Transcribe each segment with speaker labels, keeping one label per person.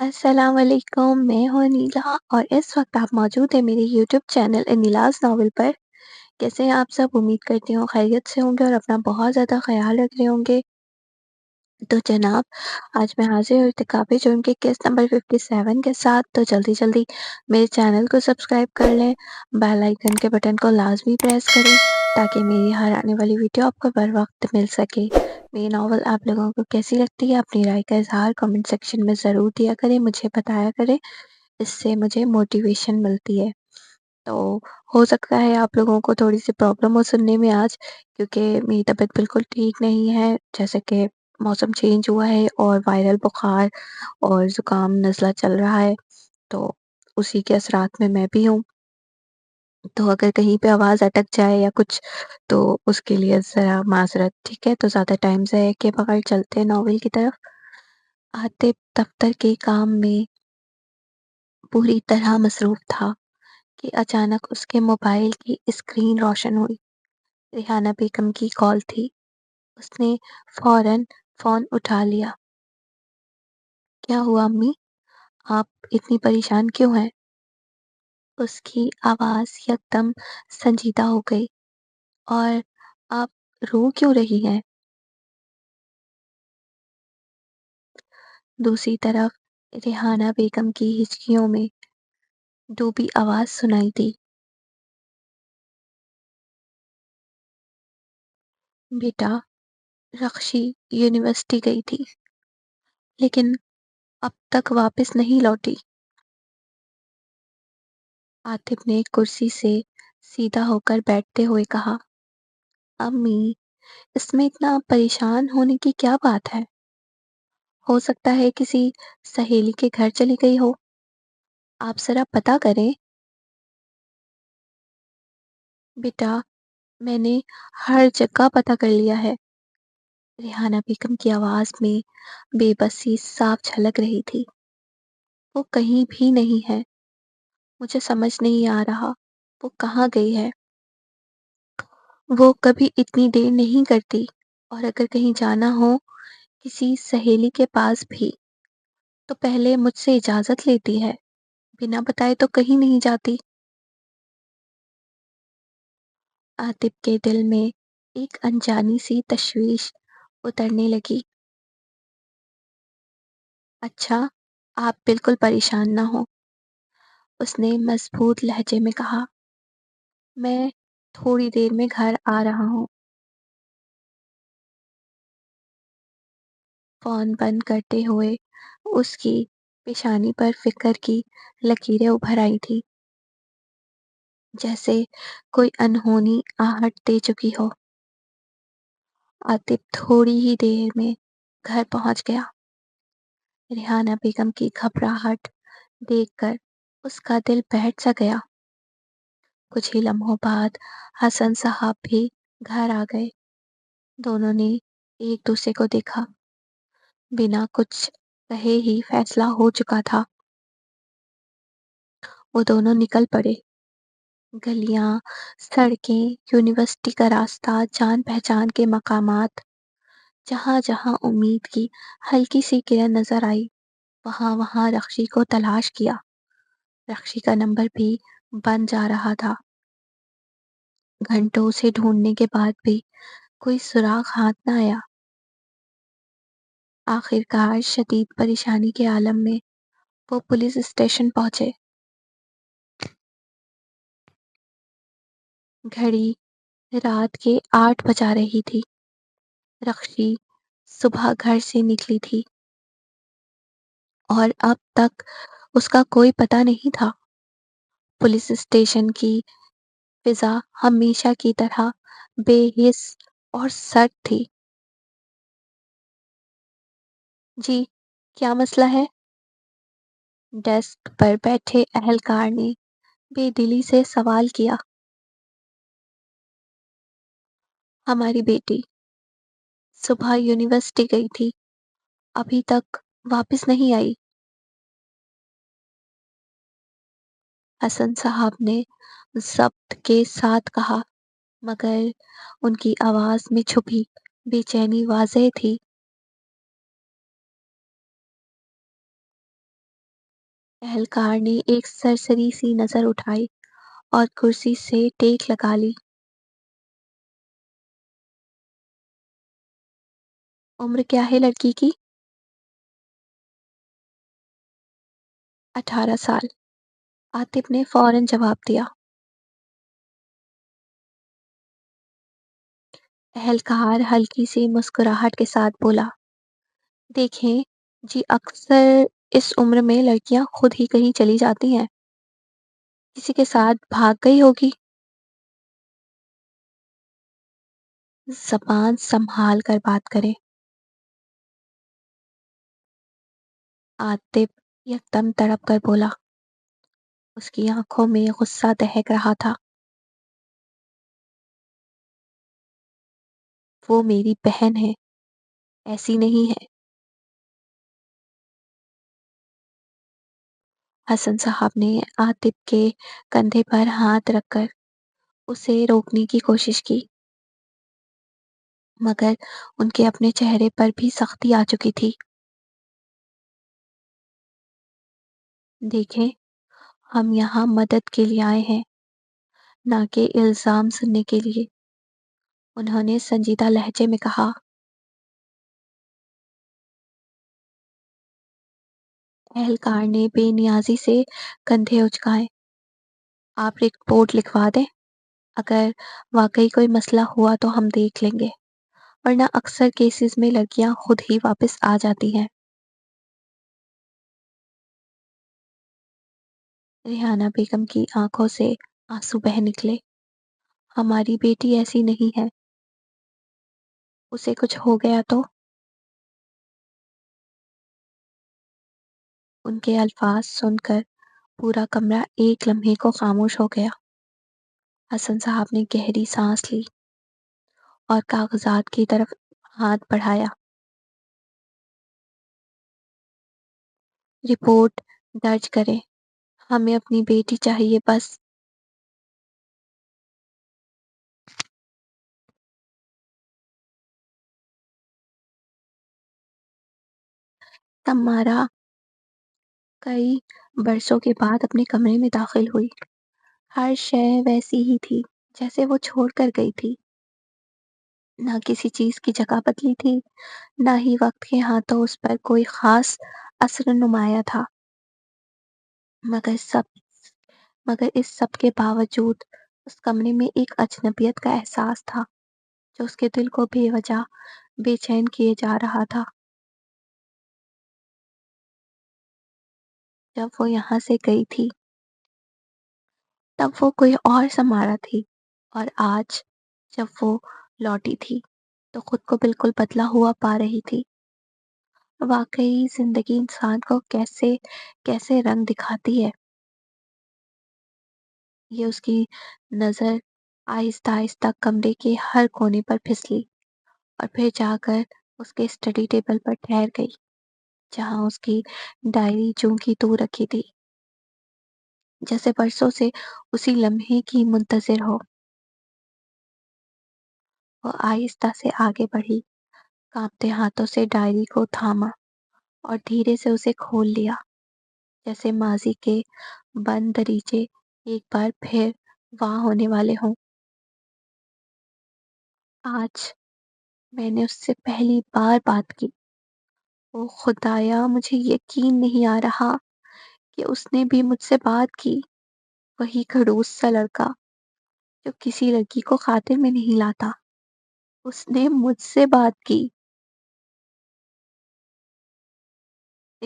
Speaker 1: السلام علیکم، میں ہوں انیلا اور اس وقت آپ موجود ہیں میرے یوٹیوب چینل انیلاز ناول پر۔ کیسے ہیں آپ سب؟ امید کرتی ہوں خیریت سے ہوں گے اور اپنا بہت زیادہ خیال رکھ رہے ہوں گے۔ تو جناب، آج میں حاضر ہوں ارتکاب جرم کے کیس نمبر 57 کے ساتھ۔ تو جلدی جلدی میرے چینل کو سبسکرائب کر لیں، بیل آئیکن کے بٹن کو لازمی پریس کریں تاکہ میری ہر آنے والی ویڈیو آپ کو بر وقت مل سکے۔ میری ناول آپ لوگوں کو کیسی لگتی ہے اپنی رائے کا اظہار کمنٹ سیکشن میں ضرور دیا کریں، مجھے بتایا کریں، اس سے مجھے موٹیویشن ملتی ہے۔ تو ہو سکتا ہے آپ لوگوں کو تھوڑی سی پرابلم ہو سننے میں آج، کیونکہ میری طبیعت بالکل ٹھیک نہیں ہے، جیسے کہ موسم چینج ہوا ہے اور وائرل بخار اور زکام نزلہ چل رہا ہے، تو اسی کے اثرات میں بھی ہوں۔ تو اگر کہیں پہ آواز اٹک جائے یا کچھ تو اس کے لیے ذرا معذرت، ٹھیک ہے؟ تو زیادہ ٹائم ضائع کے بغیر چلتے ہیں ناول کی طرف۔ عاطف دفتر کے کام میں پوری طرح مصروف تھا کہ اچانک اس کے موبائل کی اسکرین روشن ہوئی۔ ریحانہ بیگم کی کال تھی۔ اس نے فوراً فون اٹھا لیا۔ کیا ہوا امی؟ آپ اتنی پریشان کیوں ہیں؟ اس کی آواز یکدم سنجیدہ ہو گئی۔ اور آپ رو کیوں رہی ہیں؟ دوسری طرف ریحانہ بیگم کی ہچکیوں میں ڈوبی آواز سنائی دی۔ بیٹا، رخشی یونیورسٹی گئی تھی لیکن اب تک واپس نہیں لوٹی۔ عاطف نے کرسی سے سیدھا ہو کر بیٹھتے ہوئے کہا۔ امی، اس میں اتنا پریشان ہونے کی کیا بات ہے؟ ہو سکتا ہے کسی سہیلی کے گھر چلی گئی ہو، آپ ذرا پتہ کریں۔ بیٹا، میں نے ہر جگہ پتہ کر لیا ہے۔ ریحانہ بیگم کی آواز میں بے بسی صاف جھلک رہی تھی۔ وہ کہیں بھی نہیں ہے۔ مجھے سمجھ نہیں آ رہا وہ کہاں گئی ہے۔ وہ کبھی اتنی دیر نہیں کرتی، اور اگر کہیں جانا ہو کسی سہیلی کے پاس بھی تو پہلے مجھ سے اجازت لیتی ہے، بنا بتائے تو کہیں نہیں جاتی۔ عاطف کے دل میں ایک انجانی سی تشویش اترنے لگی۔ اچھا، آپ بالکل پریشان نہ ہو، اس نے مضبوط لہجے میں کہا۔ میں تھوڑی دیر میں گھر آ رہا ہوں۔ فون بند کرتے ہوئے اس کی پیشانی پر فکر کی لکیریں ابھر آئی تھی، جیسے کوئی انہونی آہٹ دے چکی ہو۔ عاطف تھوڑی ہی دیر میں گھر پہنچ گیا۔ ریحانہ بیگم کی گھبراہٹ دیکھ کر اس کا دل بیٹھ سا گیا۔ کچھ ہی لمحوں بعد حسن صاحب بھی گھر آ گئے۔ دونوں نے ایک دوسرے کو دیکھا۔ بنا کچھ کہے ہی فیصلہ ہو چکا تھا۔ وہ دونوں نکل پڑے۔ گلیاں، سڑکیں، یونیورسٹی کا راستہ، جان پہچان کے مقامات، جہاں جہاں امید کی ہلکی سی کرن نظر آئی، وہاں وہاں رخشی کو تلاش کیا۔ رخشی کا نمبر بھی بن جا رہا تھا۔ گھنٹوں سے ڈھونڈنے کے بعد بھی کوئی سراغ ہاتھ نہ آیا۔ آخر کار شدید پریشانی کے عالم میں وہ پولیس اسٹیشن پہنچے۔ گھڑی رات کے 8 بجا رہی تھی۔ رخشی صبح گھر سے نکلی تھی اور اب تک اس کا کوئی پتہ نہیں تھا۔ پولیس اسٹیشن کی فضا ہمیشہ کی طرح بے حس اور سرد تھی۔ جی، کیا مسئلہ ہے؟ ڈیسک پر بیٹھے اہلکار نے بے دلی سے سوال کیا۔ ہماری بیٹی صبح یونیورسٹی گئی تھی، ابھی تک واپس نہیں آئی۔ حسن صاحب نے ضبط کے ساتھ کہا، مگر ان کی آواز میں چھپی بے چینی واضح تھی۔ اہلکار نے ایک سرسری سی نظر اٹھائی اور کرسی سے ٹیک لگا لی۔ عمر کیا ہے لڑکی کی؟ 18 سال۔ عاطف نے فوراً جواب دیا۔ اہلکار ہلکی سی مسکراہٹ کے ساتھ بولا، دیکھیں جی، اکثر اس عمر میں لڑکیاں خود ہی کہیں چلی جاتی ہیں، کسی کے ساتھ بھاگ گئی ہوگی۔ زبان سنبھال کر بات کریں۔ عاطف یکدم تڑپ کر بولا۔ اس کی آنکھوں میں غصہ دہک رہا تھا۔ وہ میری بہن ہے، ایسی نہیں ہے۔ حسن صاحب نے عاطف کے کندھے پر ہاتھ رکھ کر اسے روکنے کی کوشش کی، مگر ان کے اپنے چہرے پر بھی سختی آ چکی تھی۔ دیکھیں، ہم یہاں مدد کے لیے آئے ہیں، نہ کہ الزام سننے کے لیے، انہوں نے سنجیدہ لہجے میں کہا۔ اہلکار نے بے نیازی سے کندھے اچکائے۔ آپ رپورٹ لکھوا دیں، اگر واقعی کوئی مسئلہ ہوا تو ہم دیکھ لیں گے، ورنہ اکثر کیسز میں لڑکیاں خود ہی واپس آ جاتی ہیں۔ ریحانہ بیگم کی آنکھوں سے آنسو بہہ نکلے۔ ہماری بیٹی ایسی نہیں ہے، اسے کچھ ہو گیا تو؟ ان کے الفاظ سن کر پورا کمرہ ایک لمحے کو خاموش ہو گیا۔ حسن صاحب نے گہری سانس لی اور کاغذات کی طرف ہاتھ بڑھایا۔ رپورٹ درج کریں، ہمیں اپنی بیٹی چاہیے بس۔ تمارا کئی برسوں کے بعد اپنے کمرے میں داخل ہوئی۔ ہر شے ویسی ہی تھی جیسے وہ چھوڑ کر گئی تھی۔ نہ کسی چیز کی جگہ بدلی تھی، نہ ہی وقت کے ہاتھوں اس پر کوئی خاص اثر نمایاں تھا۔ مگر سب مگر اس سب کے باوجود اس کمرے میں ایک اجنبیت کا احساس تھا جو اس کے دل کو بے وجہ بے چین کیے جا رہا تھا۔ جب وہ یہاں سے گئی تھی تب وہ کوئی اور سمارا تھی، اور آج جب وہ لوٹی تھی تو خود کو بالکل بدلا ہوا پا رہی تھی۔ واقعی زندگی انسان کو کیسے کیسے رنگ دکھاتی ہے۔ یہ اس کی نظر آہستہ آہستہ کمرے کے ہر کونے پر پھسلی اور پھر جا کر اس کے اسٹڈی ٹیبل پر ٹھہر گئی، جہاں اس کی ڈائری جوں کی توں رکھی تھی، جیسے برسوں سے اسی لمحے کی منتظر ہو۔ وہ آہستہ سے آگے بڑھی، کانپتے ہاتھوں سے ڈائری کو تھاما اور دھیرے سے اسے کھول لیا، جیسے ماضی کے بند دریچے ایک بار پھر واہ ہونے والے ہوں۔ آج میں نے اس سے پہلی بار بات کی۔ او خدایا، مجھے یقین نہیں آ رہا کہ اس نے بھی مجھ سے بات کی۔ وہی کھڑوس سا لڑکا جو کسی لڑکی کو خاطر میں نہیں لاتا، اس نے مجھ سے بات کی۔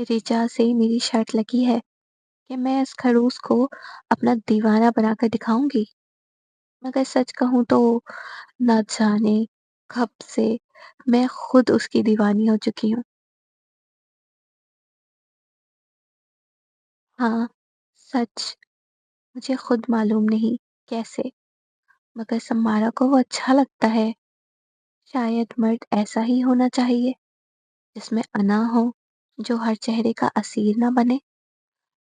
Speaker 1: رجا سے میری شرط لگی ہے کہ میں اس خڑوس کو اپنا دیوانہ بنا کر دکھاؤں گی، مگر سچ کہوں تو نہ جانے کب سے میں خود اس کی دیوانی ہو چکی ہوں۔ ہاں، سچ، مجھے خود معلوم نہیں کیسے، مگر سمارا کو وہ اچھا لگتا ہے۔ شاید مرد ایسا ہی ہونا چاہیے، جس میں انا ہو، جو ہر چہرے کا اسیر نہ بنے،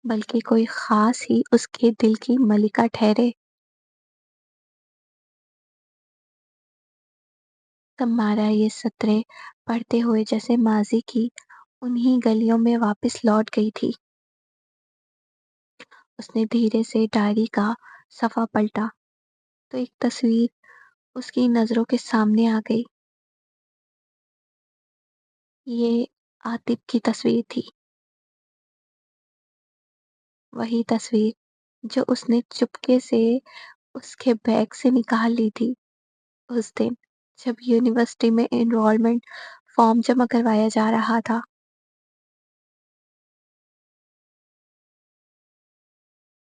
Speaker 1: بلکہ کوئی خاص ہی اس کے دل کی ملکہ ٹھہرے۔ تمہارا یہ سطریں پڑھتے ہوئے جیسے ماضی کی انہی گلیوں میں واپس لوٹ گئی تھی۔ اس نے دھیرے سے ڈائری کا صفحہ پلٹا تو ایک تصویر اس کی نظروں کے سامنے آ گئی۔ یہ عاطف کی تصویر تھی، وہی تصویر جو اس نے چپکے سے اس کے بیگ سے نکال لی تھی اس دن جب یونیورسٹی میں انرولمنٹ فارم جمع کروایا جا رہا تھا۔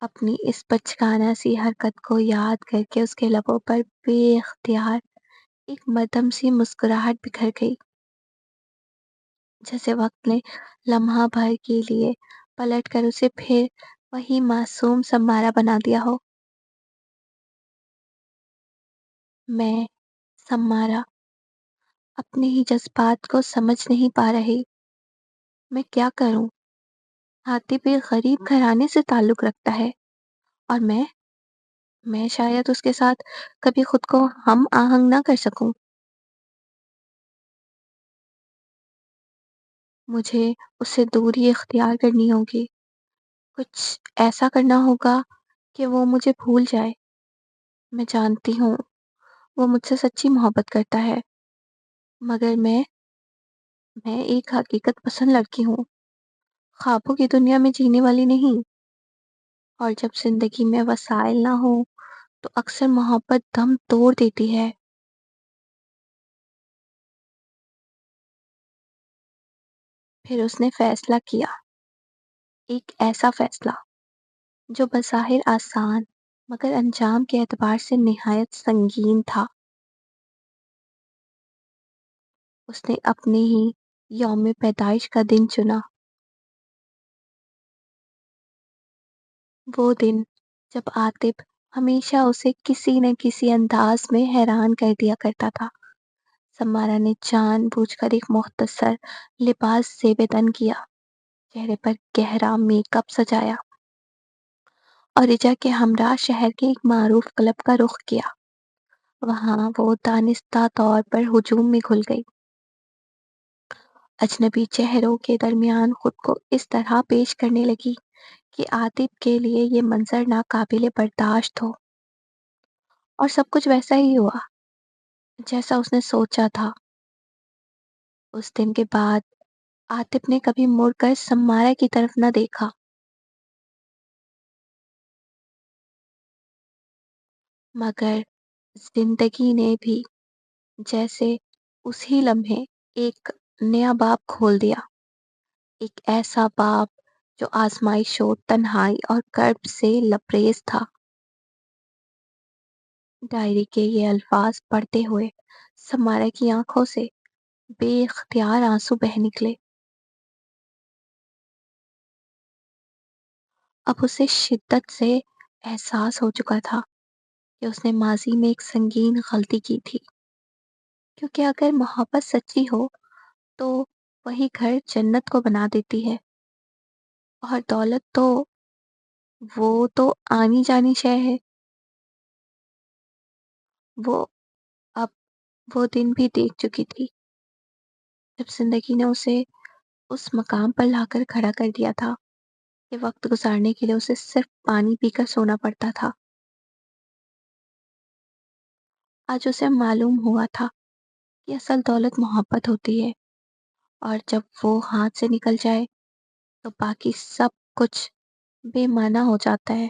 Speaker 1: اپنی اس بچگانہ سی حرکت کو یاد کر کے اس کے لبوں پر بے اختیار ایک مدھم سی مسکراہٹ بکھر گئی، جیسے وقت نے لمحہ بھر کے لیے پلٹ کر اسے پھر وہی معصوم سمارا بنا دیا ہو۔ میں، سمارا، اپنے ہی جذبات کو سمجھ نہیں پا رہی۔ میں کیا کروں؟ عاطف ایک غریب گھرانے سے تعلق رکھتا ہے اور میں شاید اس کے ساتھ کبھی خود کو ہم آہنگ نہ کر سکوں۔ مجھے اس سے دوری اختیار کرنی ہوگی، کچھ ایسا کرنا ہوگا کہ وہ مجھے بھول جائے۔ میں جانتی ہوں وہ مجھ سے سچی محبت کرتا ہے، مگر میں ایک حقیقت پسند لڑکی ہوں، خوابوں کی دنیا میں جینے والی نہیں۔ اور جب زندگی میں وسائل نہ ہو تو اکثر محبت دم توڑ دیتی ہے۔ پھر اس نے فیصلہ کیا، ایک ایسا فیصلہ جو بظاہر آسان مگر انجام کے اعتبار سے نہایت سنگین تھا۔ اس نے اپنے ہی یوم پیدائش کا دن چنا، وہ دن جب عاطف ہمیشہ اسے کسی نہ کسی انداز میں حیران کر دیا کرتا تھا۔ سمارا نے جان بوجھ کر ایک مختصر لباس زیب تن کیا، چہرے پر گہرا میک اپ سجایا اور رجا کے ہمراہ شہر کے ایک معروف کلب کا رخ کیا۔ وہاں وہ دانستہ طور پر ہجوم میں گھل گئی، اجنبی چہروں کے درمیان خود کو اس طرح پیش کرنے لگی کہ عاطف کے لیے یہ منظر ناقابل برداشت ہو۔ اور سب کچھ ویسا ہی ہوا جیسا اس نے سوچا تھا۔ اس دن کے بعد عاطف نے کبھی مڑ کر سمارا کی طرف نہ دیکھا، مگر زندگی نے بھی جیسے اسی لمحے ایک نیا باب کھول دیا، ایک ایسا باب جو آزمائشوں، تنہائی اور کرب سے لبریز تھا۔ ڈائری کے یہ الفاظ پڑھتے ہوئے سمارا کی آنکھوں سے بے اختیار آنسو بہہ نکلے۔ اب اسے شدت سے احساس ہو چکا تھا کہ اس نے ماضی میں ایک سنگین غلطی کی تھی، کیونکہ اگر محبت سچی ہو تو وہی گھر جنت کو بنا دیتی ہے، اور دولت تو وہ تو آنی جانی شے ہے۔ وہ اب وہ دن بھی دیکھ چکی تھی جب زندگی نے اسے اس مقام پر لا کر کھڑا کر دیا تھا کہ وقت گزارنے کے لیے اسے صرف پانی پی کر سونا پڑتا تھا۔ آج اسے معلوم ہوا تھا کہ اصل دولت محبت ہوتی ہے، اور جب وہ ہاتھ سے نکل جائے تو باقی سب کچھ بے معنی ہو جاتا ہے۔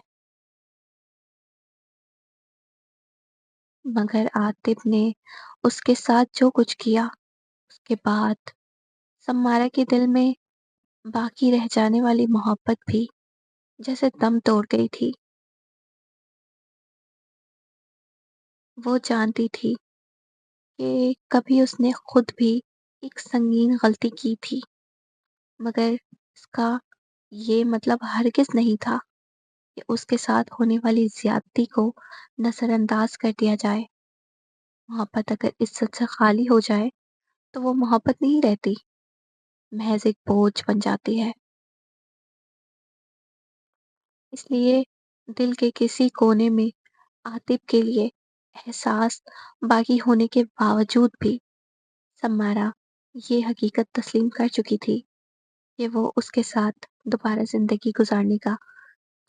Speaker 1: مگر عاطف نے اس کے ساتھ جو کچھ کیا، اس کے بعد سمارا کے دل میں باقی رہ جانے والی محبت بھی جیسے دم توڑ گئی تھی۔ وہ جانتی تھی کہ کبھی اس نے خود بھی ایک سنگین غلطی کی تھی، مگر اس کا یہ مطلب ہرگز نہیں تھا کہ اس کے ساتھ ہونے والی زیادتی کو نظر انداز کر دیا جائے۔ محبت اگر عزت سے خالی ہو جائے تو وہ محبت نہیں رہتی، محض ایک بوجھ بن جاتی ہے۔ اس لیے دل کے کسی کونے میں عاطف کے لیے احساس باقی ہونے کے باوجود بھی سمارا یہ حقیقت تسلیم کر چکی تھی کہ وہ اس کے ساتھ دوبارہ زندگی گزارنے کا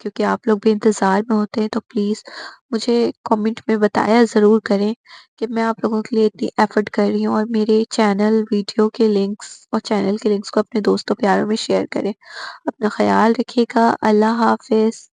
Speaker 1: کیونکہ آپ لوگ بھی انتظار میں ہوتے ہیں، تو پلیز مجھے کامنٹ میں بتایا ضرور کریں کہ میں آپ لوگوں کے لیے اتنی ایفرٹ کر رہی ہوں، اور میرے چینل ویڈیو کے لنکس اور چینل کے لنکس کو اپنے دوستوں پیاروں میں شیئر کریں۔ اپنا خیال رکھیے گا، اللہ حافظ۔